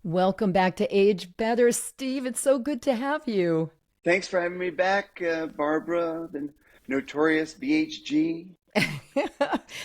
Welcome back to Age Better, Steve. It's so good to have you. Thanks for having me back, Barbara, the notorious BHG.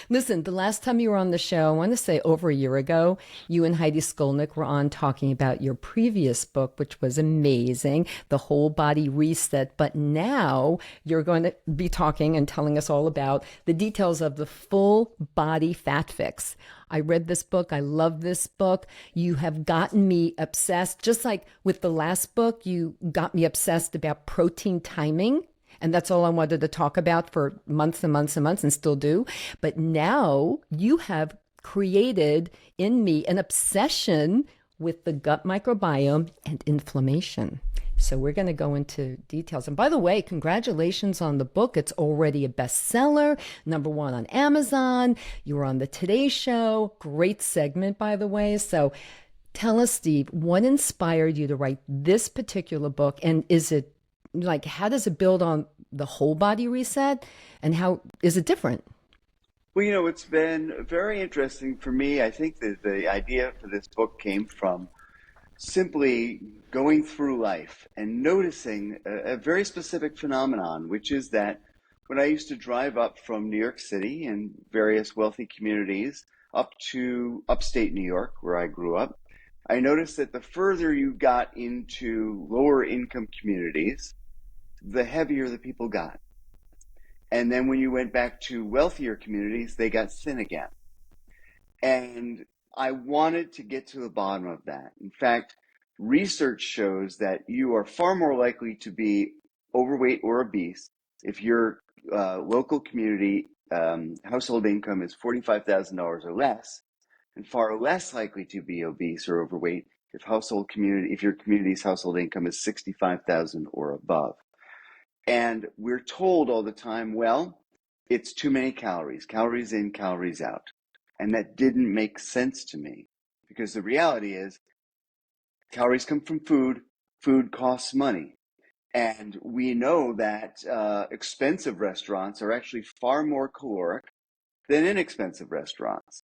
Listen, the last time you were on the show, I want to say over a year ago, you and Heidi Skolnick were on talking about your previous book, which was amazing, The Whole Body Reset. But now you're going to be talking and telling us all about the details of the full body fat fix. I read this book. I love this book. You have gotten me obsessed. Just like with the last book, you got me obsessed about protein timing. And that's all I wanted to talk about for months and months and months and still do. But now you have created in me an obsession with the gut microbiome and inflammation. So we're going to go into details. And by the way, congratulations on the book. It's already a bestseller, #1 on Amazon. You were on the Today Show. Great segment, by the way. So tell us, Steve, what inspired you to write this particular book? And is it like, how does it build on the whole body reset? And how is it different? Well, it's been very interesting for me. I think that the idea for this book came from simply going through life and noticing a very specific phenomenon, which is that when I used to drive up from New York City and various wealthy communities up to upstate New York, where I grew up, I noticed that the further you got into lower income communities, the heavier the people got. And then when you went back to wealthier communities, they got thin again. And I wanted to get to the bottom of that. In fact, research shows that you are far more likely to be overweight or obese if your local community household income is $45,000 or less, and far less likely to be obese or overweight if your community's household income is 65,000 or above. And we're told all the time, well, it's too many calories, calories in, calories out. And that didn't make sense to me because the reality is calories come from food, food costs money. And we know that expensive restaurants are actually far more caloric than inexpensive restaurants.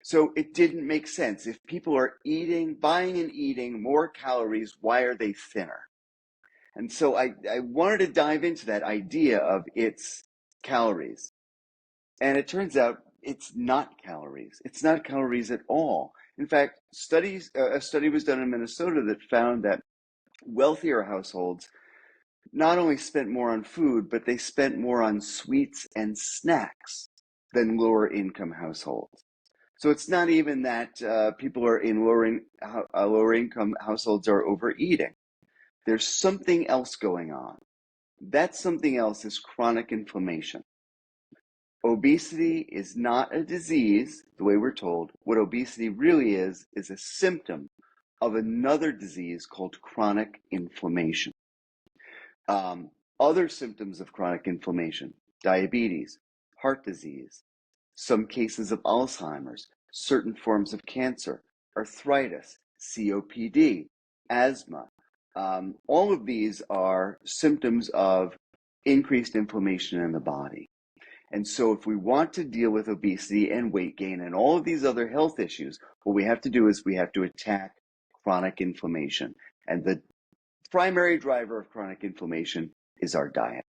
So it didn't make sense. If people are buying and eating more calories, why are they thinner? And so I wanted to dive into that idea of it's calories. And it turns out it's not calories. It's not calories at all. In fact, a study was done in Minnesota that found that wealthier households not only spent more on food, but they spent more on sweets and snacks than lower income households. So it's not even that people are in lower income households are overeating. There's something else going on. That something else is chronic inflammation. Obesity is not a disease, the way we're told. What obesity really is a symptom of another disease called chronic inflammation. Other symptoms of chronic inflammation: diabetes, heart disease, some cases of Alzheimer's, certain forms of cancer, arthritis, COPD, asthma. All of these are symptoms of increased inflammation in the body. And so if we want to deal with obesity and weight gain and all of these other health issues, what we have to do is we have to attack chronic inflammation. And the primary driver of chronic inflammation is our diet.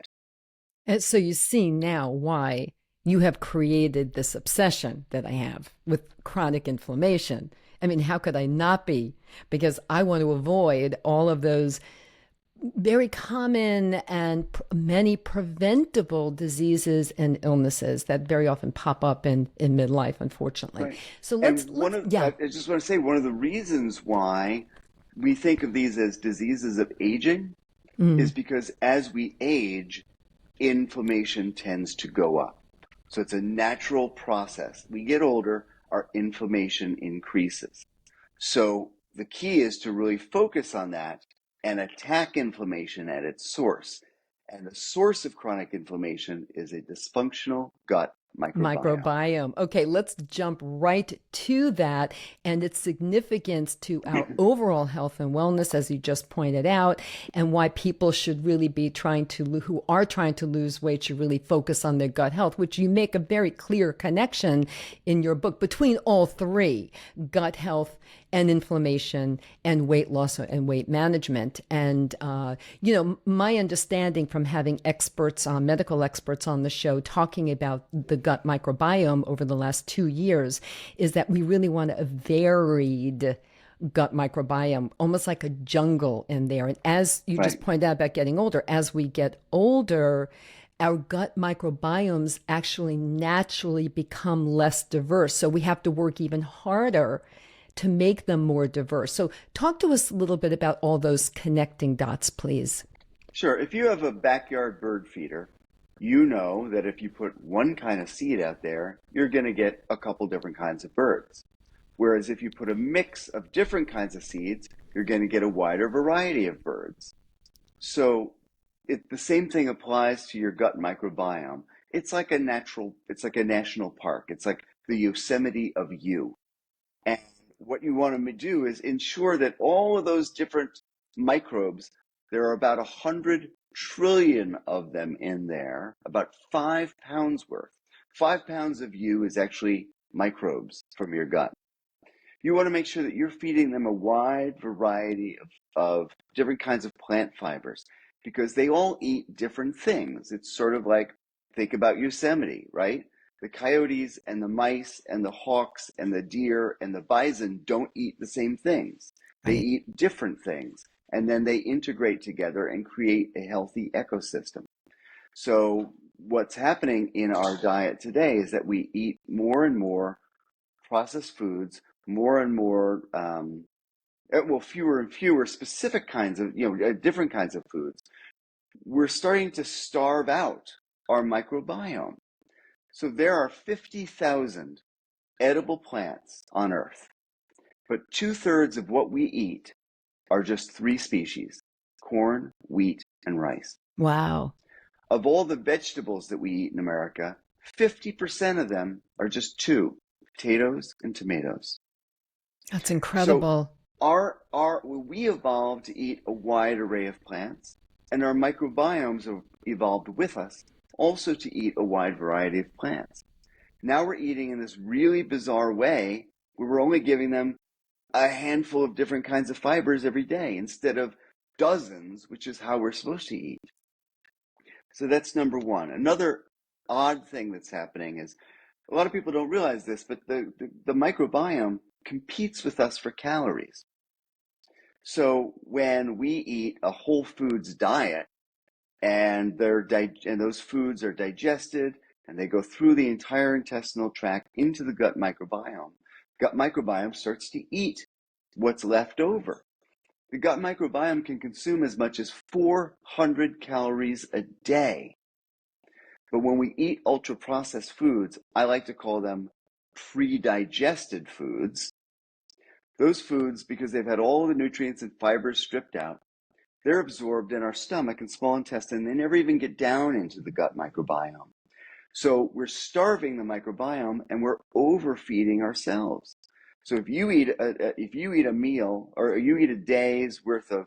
And so you see now why you have created this obsession that I have with chronic inflammation. I mean, how could I not be? Because I want to avoid all of those very common and many preventable diseases and illnesses that very often pop up in midlife, unfortunately. Right. So And yeah. I just want to say, one of the reasons why we think of these as diseases of aging Mm. is because as we age, inflammation tends to go up. So it's a natural process. We get older, our inflammation increases. So the key is to really focus on that and attack inflammation at its source. And the source of chronic inflammation is a dysfunctional gut microbiome. Microbiome. Okay, let's jump right to that and its significance to our overall health and wellness, as you just pointed out, and why people should really be who are trying to lose weight, should really focus on their gut health, which you make a very clear connection in your book between all three: gut health and inflammation and weight loss and weight management. And, my understanding from having medical experts on the show talking about the gut microbiome over the last 2 years is that we really want a varied gut microbiome, almost like a jungle in there. And as you just Right. pointed out about getting older, as we get older, our gut microbiomes actually naturally become less diverse. So we have to work even harder to make them more diverse. So talk to us a little bit about all those connecting dots, please. Sure. If you have a backyard bird feeder, you know that if you put one kind of seed out there, you're going to get a couple different kinds of birds. Whereas if you put a mix of different kinds of seeds, you're going to get a wider variety of birds. So the same thing applies to your gut microbiome. It's like a national park. It's like the Yosemite of you. And what you want to do is ensure that all of those different microbes, there are about 100 trillion of them in there, about 5 pounds worth. 5 pounds of you is actually microbes from your gut. You want to make sure that you're feeding them a wide variety of different kinds of plant fibers because they all eat different things. It's sort of like, think about Yosemite, right? The coyotes and the mice and the hawks and the deer and the bison don't eat the same things. They Right. eat different things, and then they integrate together and create a healthy ecosystem. So what's happening in our diet today is that we eat more and more processed foods, more and more, fewer and fewer specific kinds of, different kinds of foods. We're starting to starve out our microbiome. So there are 50,000 edible plants on Earth, but 2/3 of what we eat are just three species: corn, wheat, and rice. Wow. Of all the vegetables that we eat in America, 50% of them are just two: potatoes and tomatoes. That's So incredible. we evolved to eat a wide array of plants, and our microbiomes have evolved with us also to eat a wide variety of plants. Now we're eating in this really bizarre way where we're only giving them a handful of different kinds of fibers every day instead of dozens, which is how we're supposed to eat. So that's number one. Another odd thing that's happening is a lot of people don't realize this, but the microbiome competes with us for calories. So when we eat a whole foods diet and those foods are digested and they go through the entire intestinal tract into the gut microbiome starts to eat what's left over. The gut microbiome can consume as much as 400 calories a day. But when we eat ultra-processed foods, I like to call them pre-digested foods. Those foods, because they've had all the nutrients and fibers stripped out, they're absorbed in our stomach and small intestine. They never even get down into the gut microbiome. So we're starving the microbiome and we're overfeeding ourselves. So if you eat a meal or you eat a day's worth of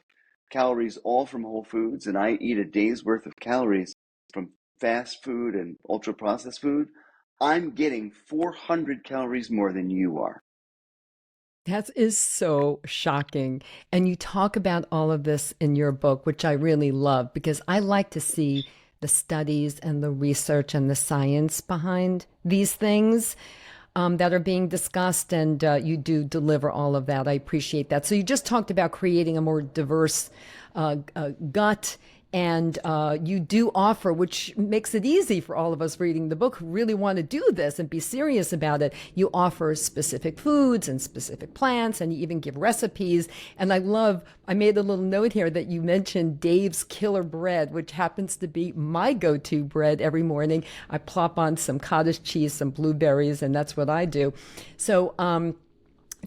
calories all from whole foods, and I eat a day's worth of calories from fast food and ultra processed food, I'm getting 400 calories more than you are. That is so shocking. And you talk about all of this in your book, which I really love because I like to see the studies and the research and the science behind these things that are being discussed. And you do deliver all of that. I appreciate that. So you just talked about creating a more diverse gut. And you do offer, which makes it easy for all of us reading the book who really want to do this and be serious about it. You offer specific foods and specific plants, and you even give recipes. And I made a little note here that you mentioned Dave's Killer Bread, which happens to be my go-to bread every morning. I plop on some cottage cheese, some blueberries, and that's what I do. So,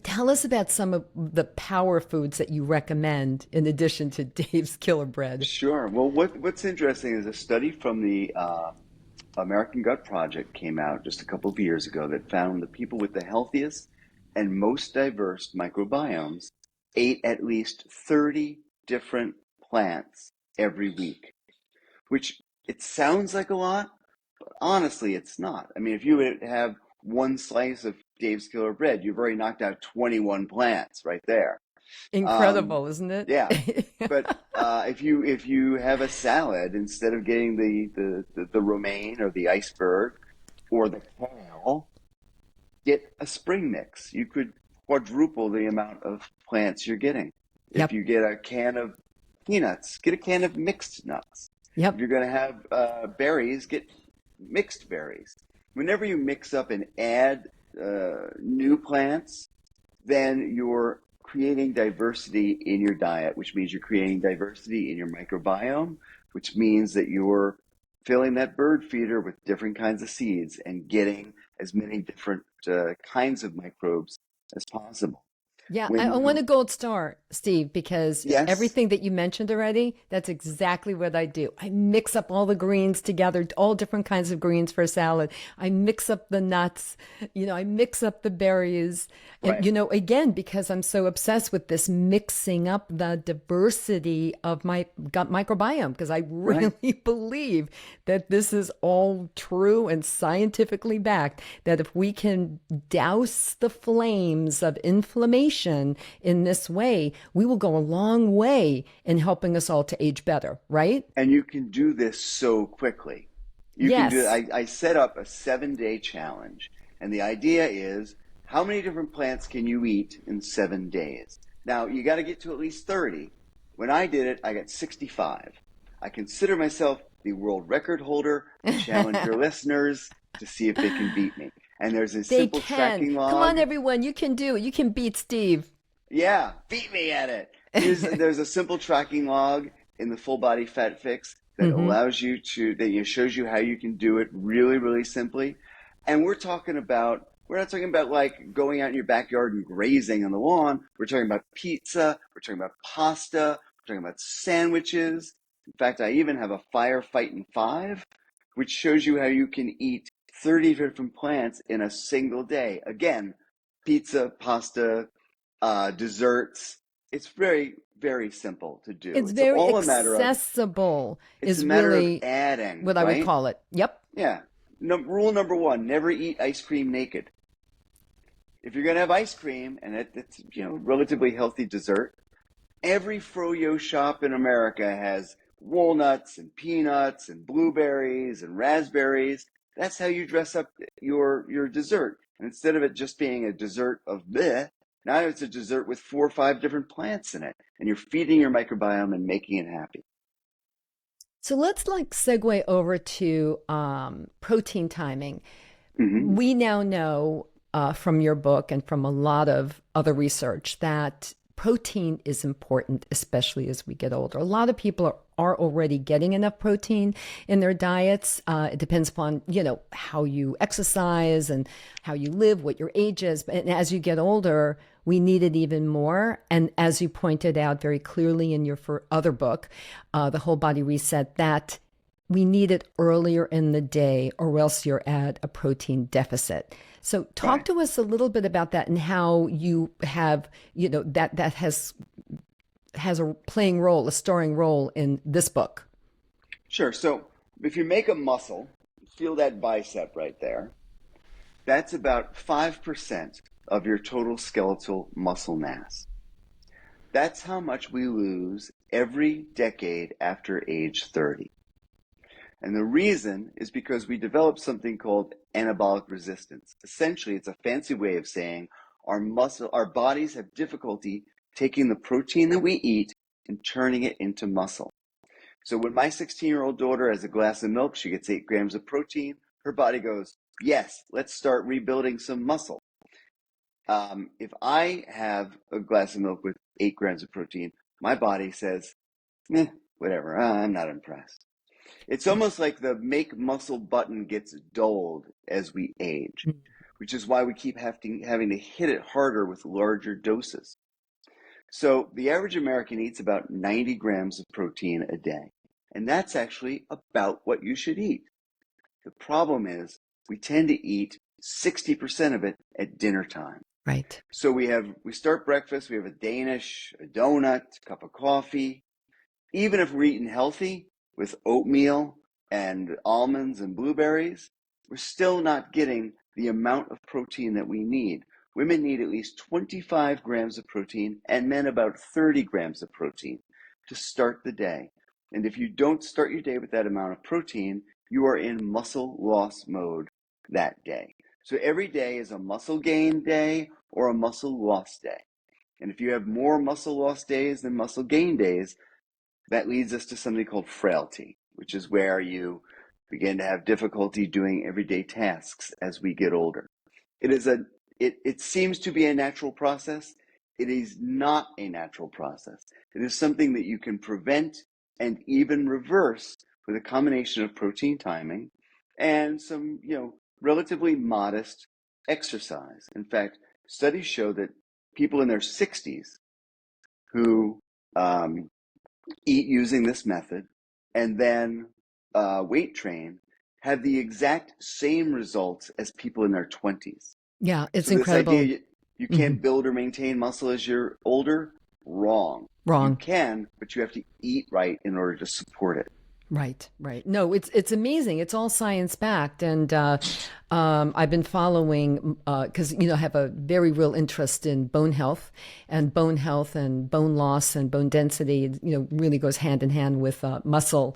tell us about some of the power foods that you recommend in addition to Dave's Killer Bread. Sure. Well, what's interesting is a study from the American Gut Project came out just a couple of years ago that found the people with the healthiest and most diverse microbiomes ate at least 30 different plants every week, which it sounds like a lot, but honestly, it's not. I mean, if you would have one slice of Dave's Killer Bread, you've already knocked out 21 plants right there. Um, Incredible, isn't yeah, it? but if you have a salad instead of getting the romaine or the iceberg or the kale, get a spring mix. You could quadruple the amount of plants you're getting. If Yep. you get a can of peanuts, get a can of mixed nuts. If Yep. you're going to have berries, get mixed berries. Whenever you mix up and add new plants, then you're creating diversity in your diet, which means you're creating diversity in your microbiome, which means that you're filling that bird feeder with different kinds of seeds and getting as many different kinds of microbes as possible. Yeah, I When want you, a gold star, Steve, because yes, everything that you mentioned already, that's exactly what I do. I mix up all the greens together, all different kinds of greens for a salad. I mix up the nuts, I mix up the berries. And, right, again, because I'm so obsessed with this mixing up the diversity of my gut microbiome, because I right. really believe that this is all true and scientifically backed, that if we can douse the flames of inflammation in this way, we will go a long way in helping us all to age better, right? And you can do this so quickly. You can do, Yes, I set up a 7 day challenge. And the idea is how many different plants can you eat in 7 days? Now, you got to get to at least 30. When I did it, I got 65. I consider myself the world record holder. I challenge your listeners to see if they can beat me. And there's a they simple can. tracking Come on, log. everyone. You can do it. You can beat Steve. Yeah, beat me at it. There's a simple tracking log in the full body fat fix that Hmm. allows you to shows you how you can do it really really simply. And we're not talking about like going out in your backyard and grazing on the lawn. We're talking about pizza, we're talking about pasta, we're talking about sandwiches. In fact, I even have a firefighting five, which shows you how you can eat 30 different plants in a single day. Again, pizza, pasta, desserts. It's very, very simple to do. It's It's very all a matter of accessible, it's a is matter of really adding, what I would right? call it. Yep. Yeah. No, rule number one: never eat ice cream naked. If you're gonna have ice cream and it's relatively healthy dessert, every froyo shop in America has walnuts and peanuts and blueberries and raspberries. That's how you dress up your dessert. And instead of it just being a dessert of bleh, now it's a dessert with 4 or 5 different plants in it. And you're feeding your microbiome and making it happy. So let's like segue over to protein timing. Mm-hmm. We now know from your book and from a lot of other research that protein is important, especially as we get older. A lot of people are already getting enough protein in their diets. It depends upon, how you exercise and how you live, what your age is. But as you get older, we need it even more. And as you pointed out very clearly in your other book, The Whole Body Reset, that we need it earlier in the day or else you're at a protein deficit. So talk Right. to us a little bit about that and how you have, that has a playing role, a starring role in this book. Sure. So if you make a muscle, feel that bicep right there. That's about 5% of your total skeletal muscle mass. That's how much we lose every decade after age 30. And the reason is because we develop something called anabolic resistance. Essentially, it's a fancy way of saying our bodies have difficulty taking the protein that we eat and turning it into muscle. So when my 16-year-old daughter has a glass of milk, she gets 8 grams of protein. Her body goes, yes, let's start rebuilding some muscle. If I have a glass of milk with 8 grams of protein, my body says, whatever, I'm not impressed. It's almost like the make muscle button gets dulled as we age, which is why we keep having to hit it harder with larger doses. So the average American eats about 90 grams of protein a day, and that's actually about what you should eat. The problem is we tend to eat 60% of it at dinner time. Right. So we start breakfast, we have a Danish, a donut, a cup of coffee. Even if we're eating healthy with oatmeal and almonds and blueberries, we're still not getting the amount of protein that we need. Women need at least 25 grams of protein and men about 30 grams of protein to start the day. And if you don't start your day with that amount of protein, you are in muscle loss mode that day. So every day is a muscle gain day or a muscle loss day. And if you have more muscle loss days than muscle gain days, that leads us to something called frailty, which is where you begin to have difficulty doing everyday tasks as we get older. It seems to be a natural process. It is not a natural process. It is something that you can prevent and even reverse with a combination of protein timing and some, relatively modest exercise. In fact, studies show that people in their 60s who eat using this method and then weight train have the exact same results as people in their 20s. Yeah, it's So this incredible. idea you Hmm. can't build or maintain muscle as you're older, wrong. You Wrong. can, but you have to eat right in order to support it. Right, right. No, it's amazing. It's all science backed, and I've been following because I have a very real interest in bone health and bone loss and bone density. Really goes hand in hand with muscle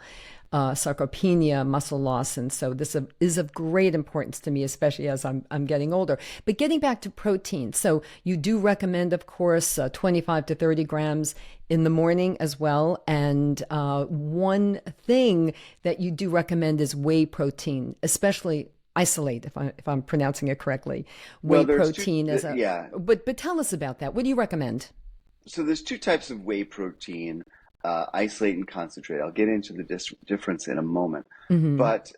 sarcopenia, muscle loss, and so this is of great importance to me, especially as I'm getting older. But getting back to protein, so you do recommend, of course, 25 to 30 grams in the morning as well. And one thing that you do recommend is whey protein, especially isolate, if I'm pronouncing it correctly. Well, Whey protein as a yeah. but tell us about that. What do you recommend? So there's two types of whey protein, isolate and concentrate. I'll get into the difference in a moment. Hmm. But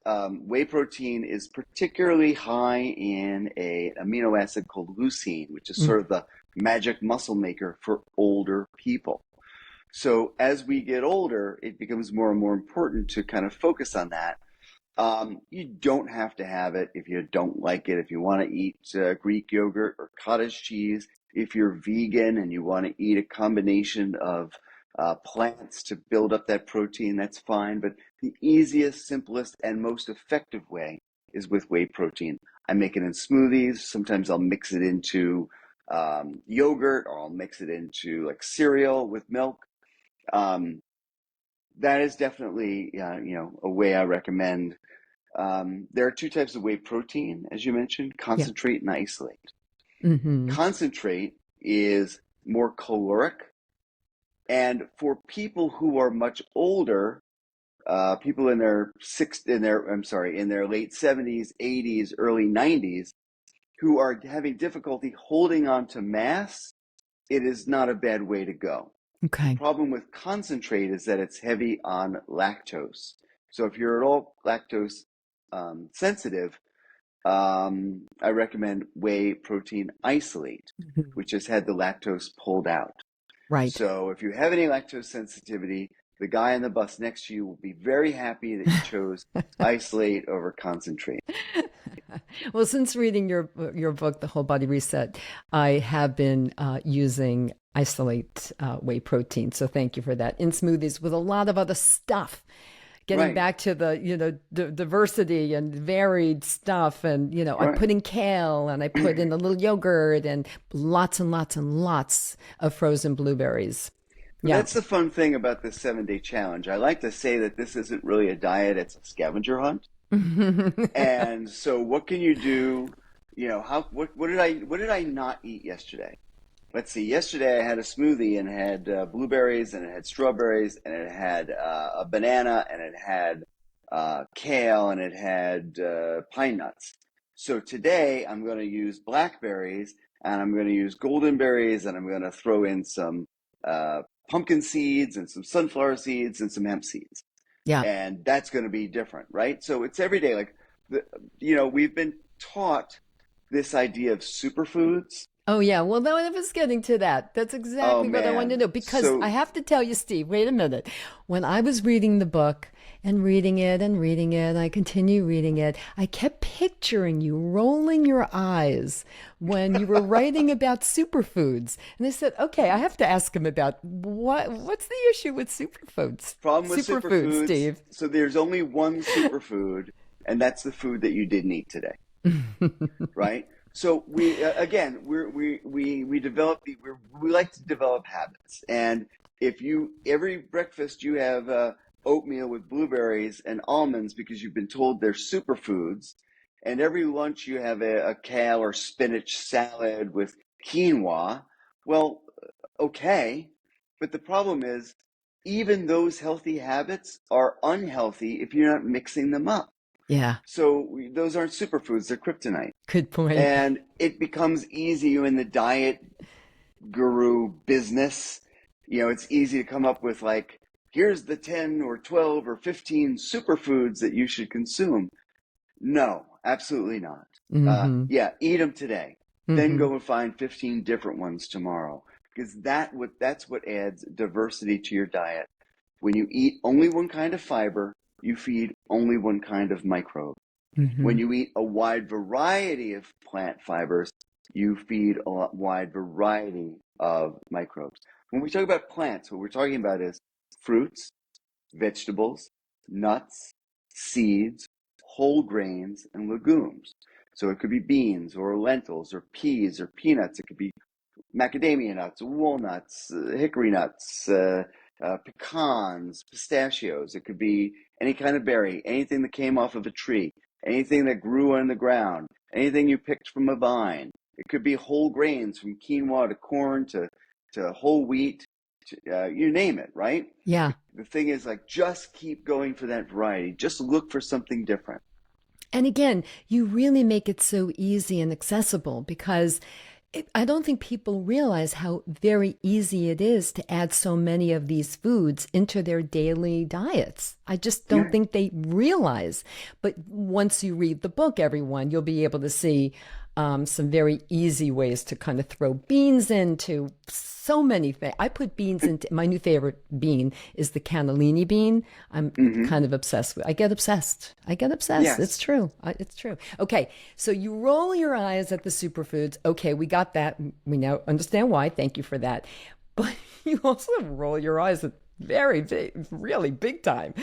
whey protein is particularly high in an amino acid called leucine, which is sort of the magic muscle maker for older people. So as we get older, it becomes more and more important to kind of focus on that. You don't have to have it if you don't like it. If you want to eat Greek yogurt or cottage cheese, if you're vegan and you want to eat a combination of plants to build up that protein, that's fine. But the easiest, simplest, and most effective way is with whey protein. I make it in smoothies. Sometimes I'll mix it into yogurt, or I'll mix it into like cereal with milk. Um, that is definitely, a way I recommend. There are two types of whey protein, as you mentioned, Yeah. concentrate and isolate. Hmm. Concentrate is more caloric, and for people who are much older, people in their late 70s, 80s, early 90s, who are having difficulty holding on to mass, it is not a bad way to go. The Okay. problem with concentrate is that it's heavy on lactose. So if you're at all lactose sensitive, I recommend whey protein isolate, Mhm. which has had the lactose pulled out. Right. So if you have any lactose sensitivity, the guy on the bus next to you will be very happy that you chose isolate over concentrate. Well, since reading your book, The Whole Body Reset, I have been using isolate whey protein. So thank you for that in smoothies with a lot of other stuff. Getting Right, back to the diversity and varied stuff, and I right. put in kale and I put in a little yogurt and lots and lots and lots of frozen blueberries. But Yeah. that's the fun thing about this 7 day challenge. I like to say that this isn't really a diet, it's a scavenger hunt. And so what can you do? What did I not eat yesterday? Let's see. Yesterday I had a smoothie and it had blueberries and it had strawberries and it had a banana and it had kale and it had pine nuts. So today I'm going to use blackberries and I'm going to use golden berries and I'm going to throw in some uh, pumpkin seeds and some sunflower seeds and some hemp seeds. Yeah. And that's going to be different, right? So it's every day. Like, we've been taught this idea of superfoods, Oh, yeah. Well, no, I was getting to that. That's Oh exactly what I wanted to man. know. Because I have to tell you, Steve, wait a minute. When I was reading the book and reading it and reading it, I continue reading it, I kept picturing you rolling your eyes when you were writing about superfoods. And I said, okay, I have to ask him about what's the issue with superfoods? Problem with Superfoods, superfoods. Steve. So there's only one superfood, and that's the food that you didn't eat today, right? So we again we develop we like to develop habits, and if you every breakfast you have oatmeal with blueberries and almonds because you've been told they're superfoods, and every lunch you have a kale or spinach salad with quinoa, well, okay, but the problem is even those healthy habits are unhealthy if you're not mixing them up. Yeah, So those aren't superfoods, they're kryptonite. good point. And it becomes easy in the diet guru business. You know, it's easy to come up with like, here's the 10 or 12 or 15 superfoods that you should consume. No, absolutely not. Mm-hmm. Yeah, eat them today. Then Mm-hmm. go and find 15 different ones tomorrow because that's what adds diversity to your diet. When you eat only one kind of fiber, you feed only one kind of microbe. Mm-hmm. When you eat a wide variety of plant fibers, you feed a wide variety of microbes. When we talk about plants, what we're talking about is fruits, vegetables, nuts, seeds, whole grains, and legumes. So it could be beans or lentils or peas or peanuts. It could be macadamia nuts, walnuts, hickory nuts, pecans, pistachios. It could be any kind of berry, anything that came off of a tree, anything that grew on the ground, anything you picked from a vine. It could be whole grains from quinoa to corn to whole wheat, you name it, right? Yeah. The thing is, like, just keep going for that variety. Just look for something different. And again, you really make it so easy and accessible because I don't think people realize how very easy it is to add so many of these foods into their daily diets. I just don't Yeah. think they realize. But once you read the book, everyone, you'll be able to see some very easy ways to kind of throw beans into so many things. I put beans into my new favorite bean is the cannellini bean. I'm Mm-hmm. kind of obsessed with. I get obsessed. I get obsessed. It's Yes. true. It's true. Okay, so you roll your eyes at the superfoods. Okay, we got that. We now understand why. Thank you for that. But you also roll your eyes at very big, really big time,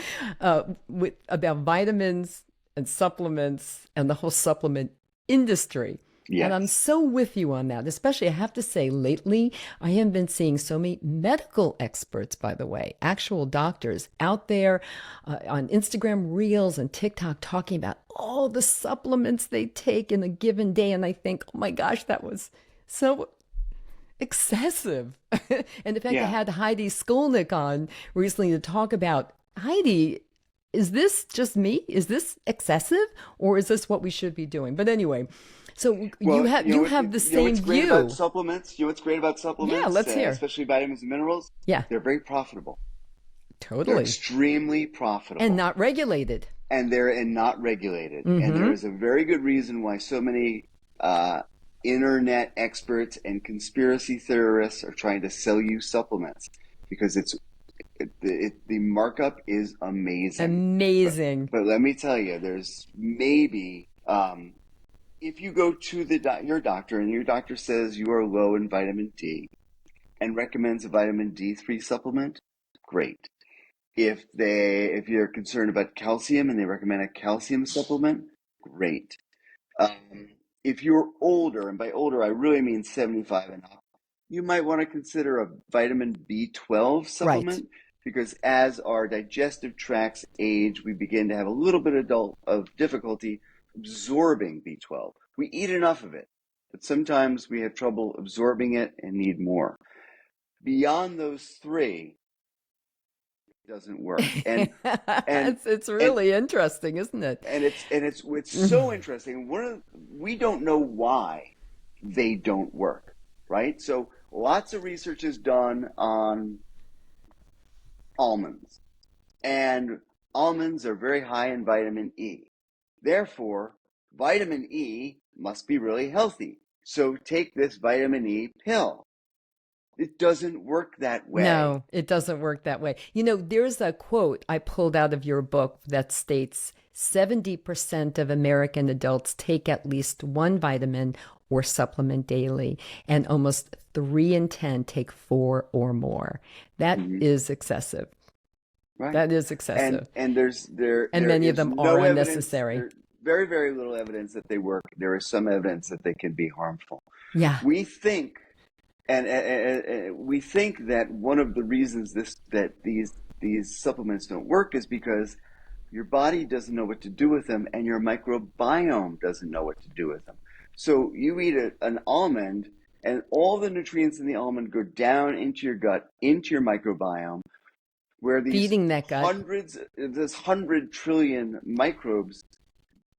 with about vitamins and supplements and the whole supplement industry. And I'm Yes. so with you on that, especially I have to say lately, I have been seeing so many medical experts, by the way, actual doctors out there on Instagram Reels and TikTok talking about all the supplements they take in a given day. And I think, oh my gosh, that was so excessive. And in fact, I Yeah. had Heidi Skolnick on recently to talk about Heidi. Is this just me? Is this excessive, or is this what we should be doing? But anyway, so you Well, have you have the same what's great about view. supplements? You know what's great about Yeah, supplements, let's hear. especially vitamins and minerals? Yeah, They're very profitable. They're totally. extremely And profitable, not regulated. and they're not regulated. And there Mm-hmm. is a very good reason why so many uh, internet experts and conspiracy theorists are trying to sell you supplements because the markup is amazing. But Amazing. but let me tell you, there's maybe if you go to your doctor and your doctor says you are low in vitamin D and recommends a vitamin D3 supplement, great. If you're concerned about calcium and they recommend a calcium supplement, great. If you're older, and by older I really mean 75 and up, you might want to consider a vitamin B12 Right. supplement because as our digestive tracts age, we begin to have a little bit of difficulty absorbing B12. We eat enough of it, but sometimes we have trouble absorbing it and need more. Beyond those three, it doesn't work. And It's and really interesting, isn't it? it's so interesting. We don't know why they don't work, right? So lots of research is done on almonds, and almonds are very high in vitamin E. Therefore, vitamin E must be really healthy. So take this vitamin E pill. It doesn't work that way. No, it doesn't work that way. You know, there's a quote I pulled out of your book that states 70% of American adults take at least one vitamin or supplement daily, and almost 3 in 10 take 4 or more. That Mhm. is excessive. Right. That is excessive. And And there many of is them are no evidence, unnecessary. there very, very little evidence that they work. There is some evidence that they can be harmful. Yeah. We think we think that one of the reasons these supplements don't work is because your body doesn't know what to do with them and your microbiome doesn't know what to do with them. So you eat an almond and all the nutrients in the almond go down into your gut, into your microbiome, where Feeding that gut. this 100 trillion microbes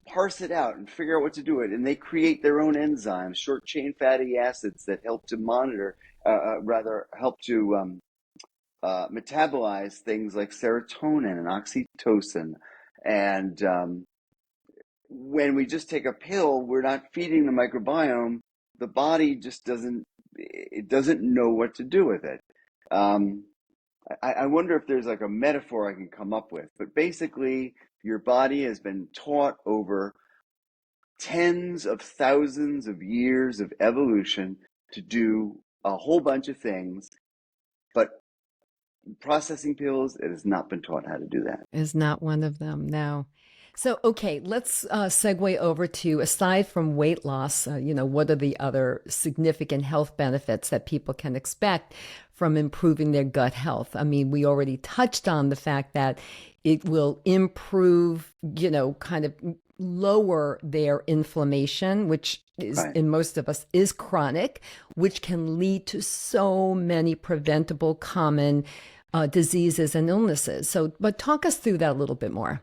parse it out and figure out what to do with it, and they create their own enzymes, short chain fatty acids that help to help to metabolize things like serotonin and oxytocin. And when we just take a pill, we're not feeding the microbiome. The body just doesn't know what to do with it. Um, I wonder if there's like a metaphor I can come up with, but basically, your body has been taught over tens of thousands of years of evolution to do a whole bunch of things, but processing pills, it has not been taught how to do that. Is not one of them. No. So, okay, let's segue over to aside from weight loss, what are the other significant health benefits that people can expect from improving their gut health? I mean, we already touched on the fact that it will improve, kind of lower their inflammation, which is Right. in most of us is chronic, which can lead to so many preventable common diseases and illnesses. So, but talk us through that a little bit more.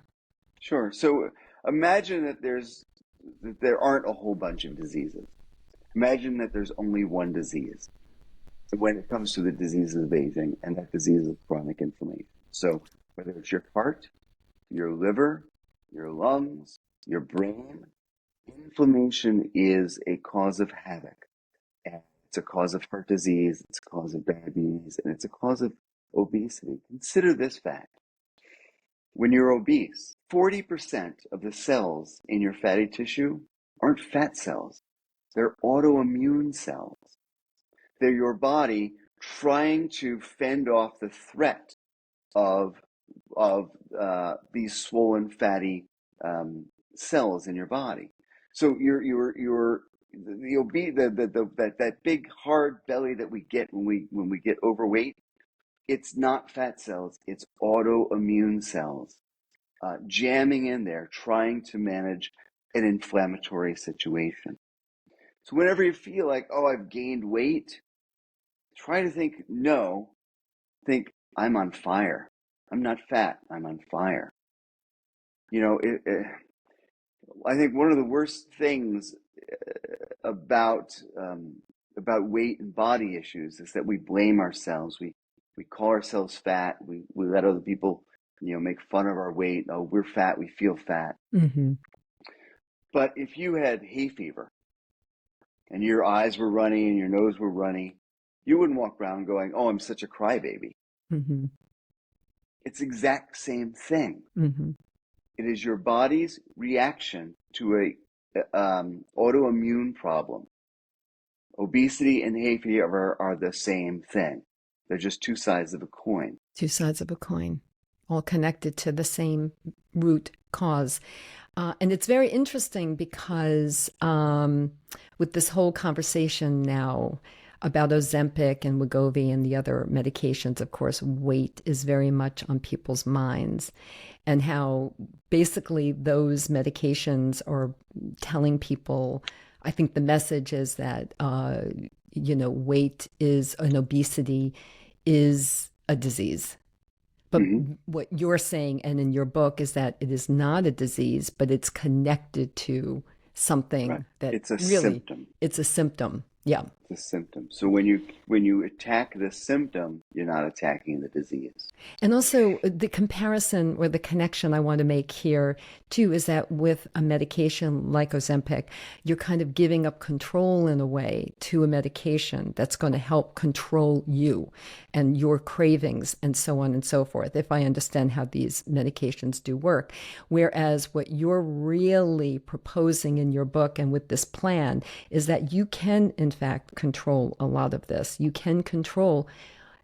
Sure. So imagine that there aren't a whole bunch of diseases. Imagine that there's only one disease when it comes to the diseases of aging, and that disease is chronic inflammation. So whether it's your heart, your liver, your lungs, your brain, inflammation is a cause of havoc. And it's a cause of heart disease, it's a cause of diabetes, and it's a cause of obesity. Consider this fact. When you're obese, 40% of the cells in your fatty tissue aren't fat cells. They're autoimmune cells. They're your body trying to fend off the threat of these swollen fatty cells in your body. So that big hard belly that we get when we get overweight, it's not fat cells, it's autoimmune cells jamming in there, trying to manage an inflammatory situation. So whenever you feel like, oh, I've gained weight, try to think, I'm on fire. I'm not fat, I'm on fire. I think one of the worst things about weight and body issues is that we blame ourselves. We call ourselves fat. We let other people, make fun of our weight. Oh, we're fat. We feel fat. Mm-hmm. But if you had hay fever and your eyes were runny and your nose were runny, you wouldn't walk around going, "Oh, I'm such a crybaby." Mm-hmm. It's the exact same thing. Mm-hmm. It is your body's reaction to a autoimmune problem. Obesity and hay fever are the same thing. They're just two sides of a coin. Two sides of a coin, all connected to the same root cause. And it's very interesting because with this whole conversation now about Ozempic and Wegovy and the other medications, of course, weight is very much on people's minds, and how basically those medications are telling people, I think the message is that, weight is an obesity is a disease. But Mm-hmm. what you're saying, and in your book, is that it is not a disease, but it's connected to Right. something that It's a really, symptom. it's a symptom. Yeah. It's the symptom. So when you attack the symptom, you're not attacking the disease. And also, the comparison or the connection I want to make here, too, is that with a medication like Ozempic, you're kind of giving up control in a way to a medication that's going to help control you and your cravings and so on and so forth, if I understand how these medications do work. Whereas what you're really proposing in your book and with this plan is that you can, in fact, control a lot of this. You can control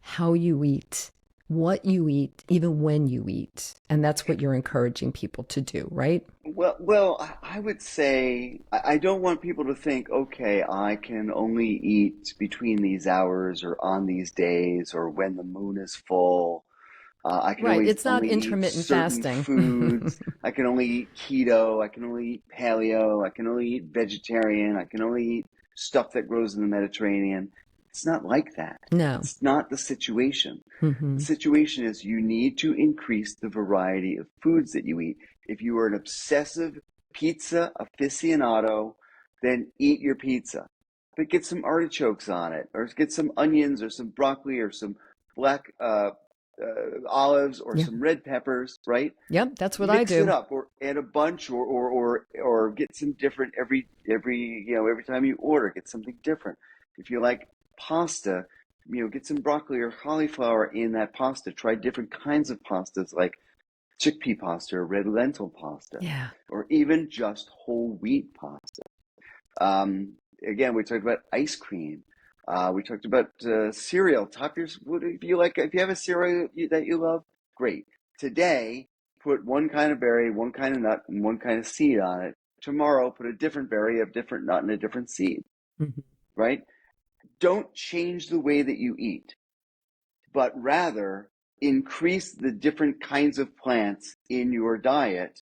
how you eat, what you eat, even when you eat. And that's what you're encouraging people to do, right? Well, I would say I don't want people to think, okay, I can only eat between these hours or on these days or when the moon is full. I can Right. always It's not only eat intermittent certain fasting. foods. I can only eat keto. I can only eat paleo. I can only eat vegetarian. I can only eat stuff that grows in the Mediterranean. It's not like that. No. It's not the situation. The Hmm. situation is you need to increase the variety of foods that you eat. If you are an obsessive pizza aficionado, then eat your pizza. But get some artichokes on it, or get some onions, or some broccoli, or some black olives, or Yeah. some red peppers, right? Yep. That's what I Mix it do. up, or add a bunch, or get some different every time you order, get something different. If you like pasta, get some broccoli or cauliflower in that pasta. Try different kinds of pastas like chickpea pasta or red lentil pasta, Yeah. or even just whole wheat pasta. Again, we talked about ice cream. We talked about cereal. If you like, if you have a cereal that you love, great. Today, put one kind of berry, one kind of nut, and one kind of seed on it. Tomorrow, put a different berry, a different nut, and a different seed, Mhm. right? Don't change the way that you eat, but rather increase the different kinds of plants in your diet.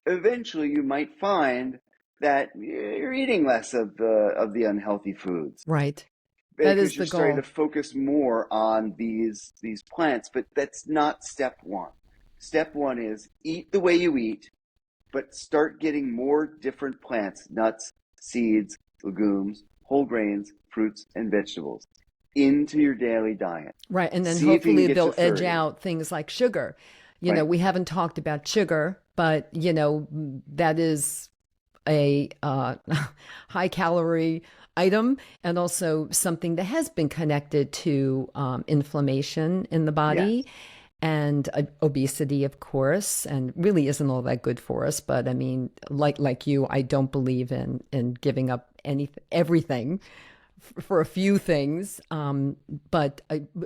Eventually you might find that you're eating less of the unhealthy foods Right. That is because you're the starting to goal. focus more on these plants. But that's not step one. Step one is eat the way you eat, but start getting more different plants, nuts, seeds, legumes, whole grains, fruits, and vegetables into your daily diet. Right. And then See if you can hopefully get to they'll edge 30. out things like sugar. Right. We haven't talked about sugar, but, that is a high calorie item and also something that has been connected to inflammation in the Yes. body and obesity, of course, and really isn't all that good for us. But I mean, like you, I don't believe in giving up everything for a few things. But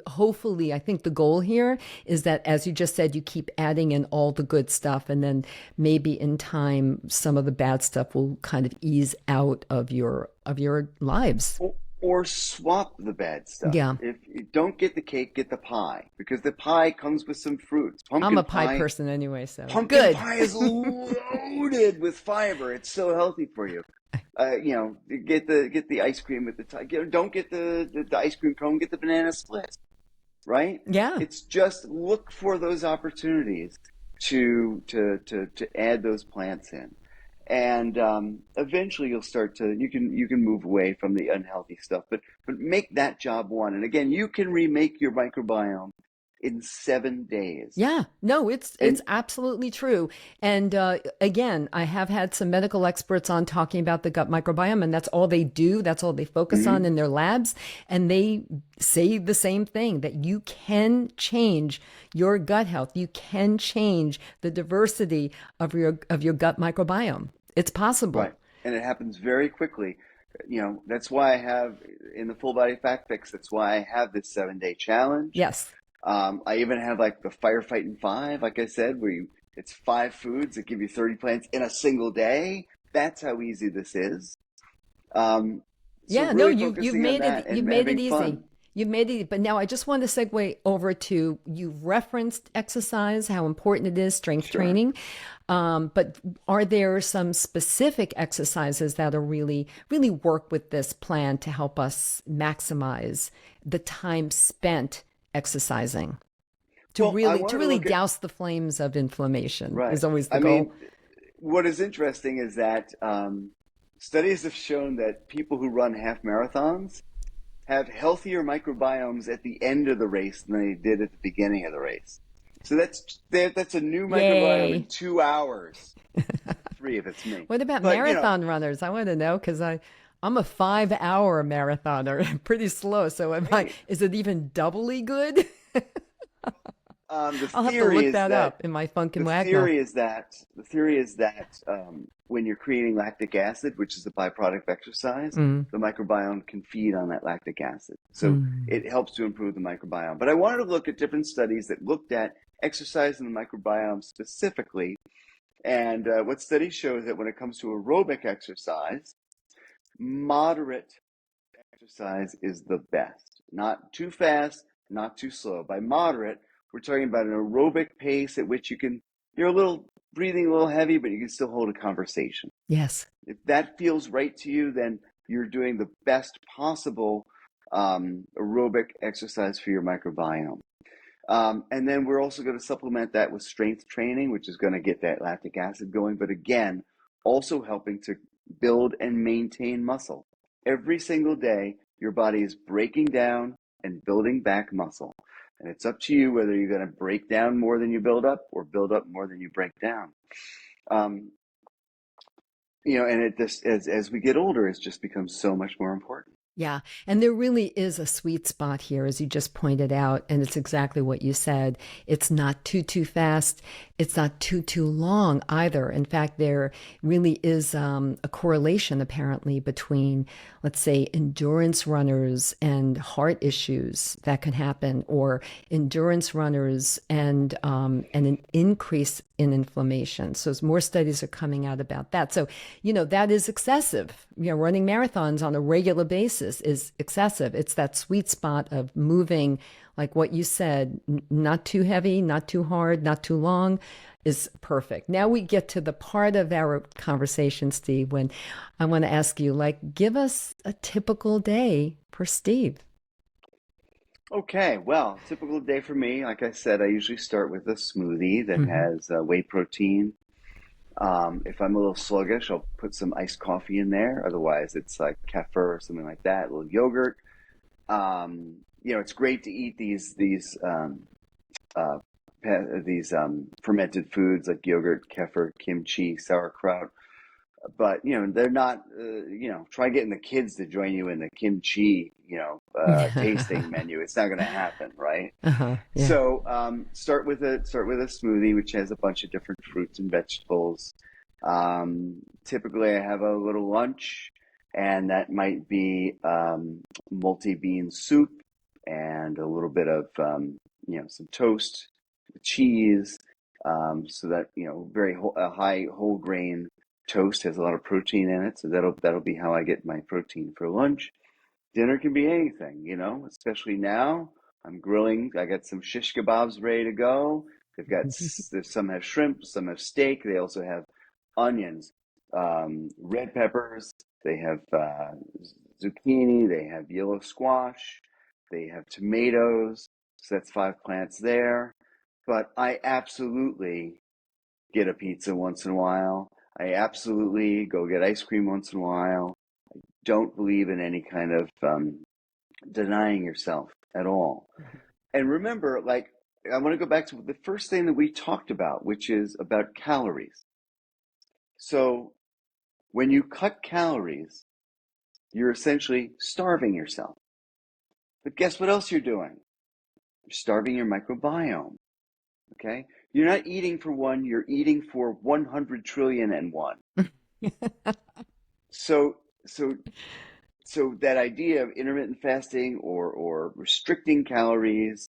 hopefully, I think the goal here is that, as you just said, you keep adding in all the good stuff, and then maybe in time, some of the bad stuff will kind of ease out of your lives. Or swap the bad stuff. Yeah, If you don't get the cake, get the pie because the pie comes with some fruits. I'm a pie person anyway, so Pumpkin good. pie is loaded with fiber. It's so healthy for you. Get the ice cream with the don't get the ice cream cone. Get the banana split. Right? Yeah. It's just look for those opportunities to add those plants in, and eventually you'll start to you can move away from the unhealthy stuff, but make that job one. And again, you can remake your microbiome in 7 days. Yeah, no, it's And absolutely true. And again, I have had some medical experts on talking about the gut microbiome, and that's all they do. That's all they focus on mhm, in their labs. And they say the same thing that you can change your gut health. You can change the diversity of your gut microbiome. It's possible. right, and it happens very quickly. That's why I have in the Full Body Fat Fix. That's why I have this 7 day challenge. Yes. I even have like the firefighting five, like I said, it's 5 foods that give you 30 plants in a single day. That's how easy this is. So Yeah, no, really you've focusing on made that it you've and made it having easy. fun. You've made it, but now I just want to segue over to you've referenced exercise, how important it is, strength Sure. training. But are there some specific exercises that are really work with this plan to help us maximize the time spent exercising? Well, I To wanted to really look at, douse the flames of inflammation right. is always the I goal. mean, what is interesting is that studies have shown that people who run half marathons have healthier microbiomes at the end of the race than they did at the beginning of the race. So that's a new microbiome in Yay. 2 hours. Three if it's me. What about But marathon runners? I want to know because I'm a 5 hour marathoner, pretty slow. So right. is it even doubly good? The I'll have to theory look is that that up in my Funkin' the Wagnall. theory is that the theory is that when you're creating lactic acid, which is a byproduct of exercise, Mm, the microbiome can feed on that lactic acid. So mm. it helps to improve the microbiome. But I wanted to look at different studies that looked at exercise and the microbiome specifically. And what studies show is that when it comes to aerobic exercise, moderate exercise is the best. Not too fast, not too slow. By moderate, we're talking about an aerobic pace at which you're a little breathing a little heavy, but you can still hold a conversation. Yes. If that feels right to you, then you're doing the best possible aerobic exercise for your microbiome. And then we're also going to supplement that with strength training, which is going to get that lactic acid going. But again, also helping to build and maintain muscle. Every single day, your body is breaking down and building back muscle. And it's up to you whether you're going to break down more than you build up or build up more than you break down. Um, and it just as we get older, it's just becomes so much more important. Yeah. And there really is a sweet spot here, as you just pointed out. And it's exactly what you said. It's not too fast. It's not too long either. In fact, there really is a correlation apparently between, let's say, endurance runners and heart issues that can happen, or endurance runners and an increase in inflammation. So as more studies are coming out about that. So, that is excessive. Running marathons on a regular basis is excessive. It's that sweet spot of moving, like what you said, not too heavy, not too hard, not too long, is perfect. Now we get to the part of our conversation, Steve, when I want to ask you, give us a typical day for Steve. Okay, well, typical day for me, like I said, I usually start with a smoothie that Hmm. has whey protein. If I'm a little sluggish, I'll put some iced coffee in there. Otherwise, it's like kefir or something like that, a little yogurt. It's great to eat uh, these fermented foods like yogurt, kefir, kimchi, sauerkraut. But they're not. Try getting the kids to join you in the kimchi, tasting menu. It's not going to happen, right? Uh-huh. Yeah. So start with a smoothie which has a bunch of different fruits and vegetables. Typically, I have a little lunch, and that might be multi-bean soup and a little bit of some toast, cheese, so that a high whole grain toast has a lot of protein in it. So that'll be how I get my protein for lunch. Dinner can be anything, especially now. I'm grilling. I got some shish kebabs ready to go. There's some have shrimp, some have steak. They also have onions, red peppers. They have zucchini. They have yellow squash. They have tomatoes. So that's 5 plants there. But I absolutely get a pizza once in a while. I absolutely go get ice cream once in a while. Don't believe in any kind of denying yourself at all. And remember, I want to go back to the first thing that we talked about, which is about calories. So when you cut calories, you're essentially starving yourself. But guess what else you're doing? You're starving your microbiome. Okay? You're not eating for one, you're eating for 100 trillion and one. So, so so that idea of intermittent fasting or restricting calories,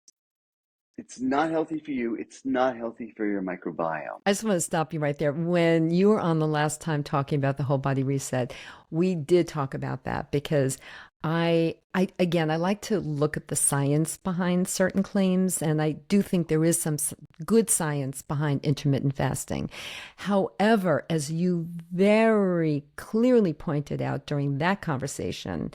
it's not healthy for you. It's not healthy for your microbiome. I just want to stop you right there. When you were on the last time talking about the whole body reset, we did talk about that because I again, I like to look at the science behind certain claims, and I do think there is some good science behind intermittent fasting. However, as you very clearly pointed out during that conversation,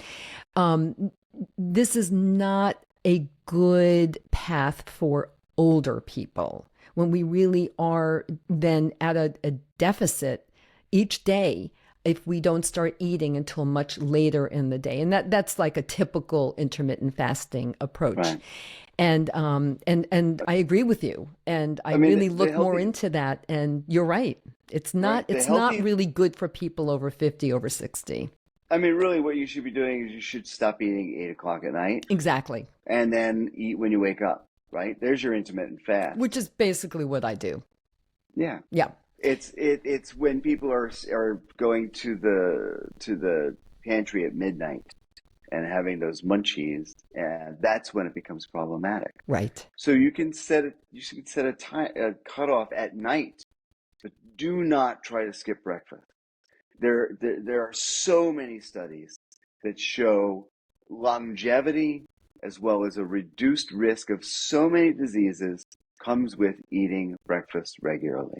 um, this is not a good path for older people when we really are then at a deficit each day if we don't start eating until much later in the day. And that's like a typical intermittent fasting approach. Right. And I agree with you. And I I mean, really the look more healthy, into that. And you're right. It's not right? The it's not healthy, really good for people over 50, over 60. I mean, really, what you should be doing is you should stop eating 8 o'clock at night Exactly. and then eat when you wake up, right? There's your intermittent fast. Which is basically what I do. Yeah. Yeah. It's when people are going to the pantry at midnight and having those munchies, and that's when it becomes problematic. Right. So you can set a cutoff at night, but do not try to skip breakfast. There are so many studies that show longevity as well as a reduced risk of so many diseases comes with eating breakfast regularly.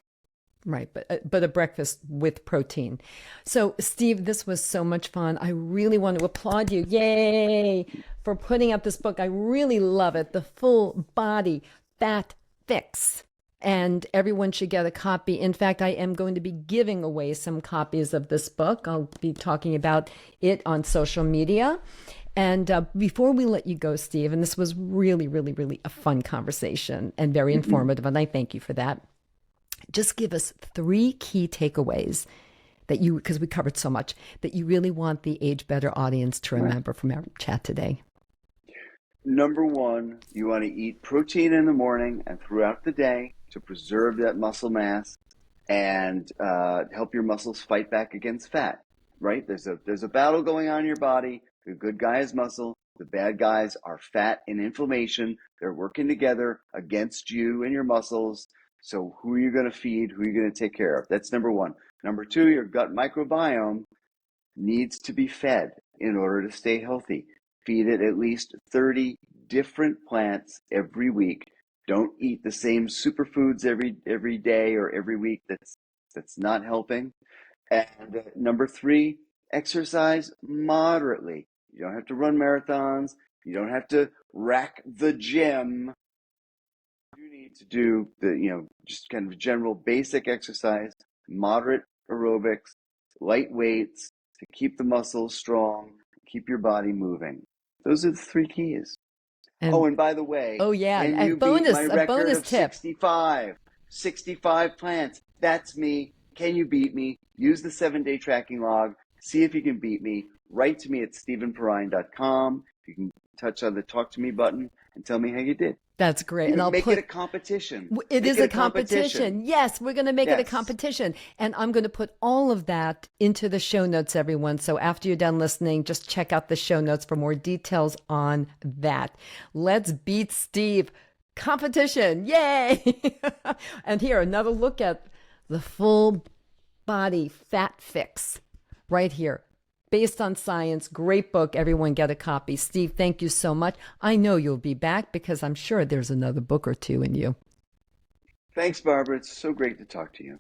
Right, but a breakfast with protein. So, Steve, this was so much fun. I really want to applaud you. Yay! For putting out this book. I really love it. The Full Body Fat Fix. And everyone should get a copy. In fact, I am going to be giving away some copies of this book. I'll be talking about it on social media. And before we let you go, Steve, and this was really, really, really a fun conversation and very informative, and I thank you for that. Just give us 3 key takeaways that you, because we covered so much, that you really want the Age Better audience to remember from our chat today. Number one, you want to eat protein in the morning and throughout the day to preserve that muscle mass and help your muscles fight back against fat, right? There's a battle going on in your body. The good guy is muscle. The bad guys are fat and inflammation. They're working together against you and your muscles. So who are you going to feed? Who are you going to take care of? That's number one. Number two, your gut microbiome needs to be fed in order to stay healthy. Feed it at least 30 different plants every week. Don't eat the same superfoods every day or every week. That's not helping. And number three, exercise moderately. You don't have to run marathons. You don't have to rack the gym. You need to do just kind of general basic exercise, moderate aerobics, light weights to keep the muscles strong, keep your body moving. Those are the 3 keys. And And by the way, oh yeah, can a you beat my a record bonus of tip. 65 plants? That's me. Can you beat me? Use the 7-day tracking log. See if you can beat me. Write to me at stephenperrine.com. You can touch on the talk to me button and tell me how you did. That's great. And I'll Make put it a competition. it Make is a competition. Yes, we're going to make it a Yes. competition. And I'm going to put all of that into the show notes, everyone. So after you're done listening, just check out the show notes for more details on that. Let's beat Steve. Competition. Yay. And here, another look at the Full Body Fat Fix right here. Based on science, great book. Everyone get a copy. Steve, thank you so much. I know you'll be back because I'm sure there's another book or two in you. Thanks, Barbara. It's so great to talk to you.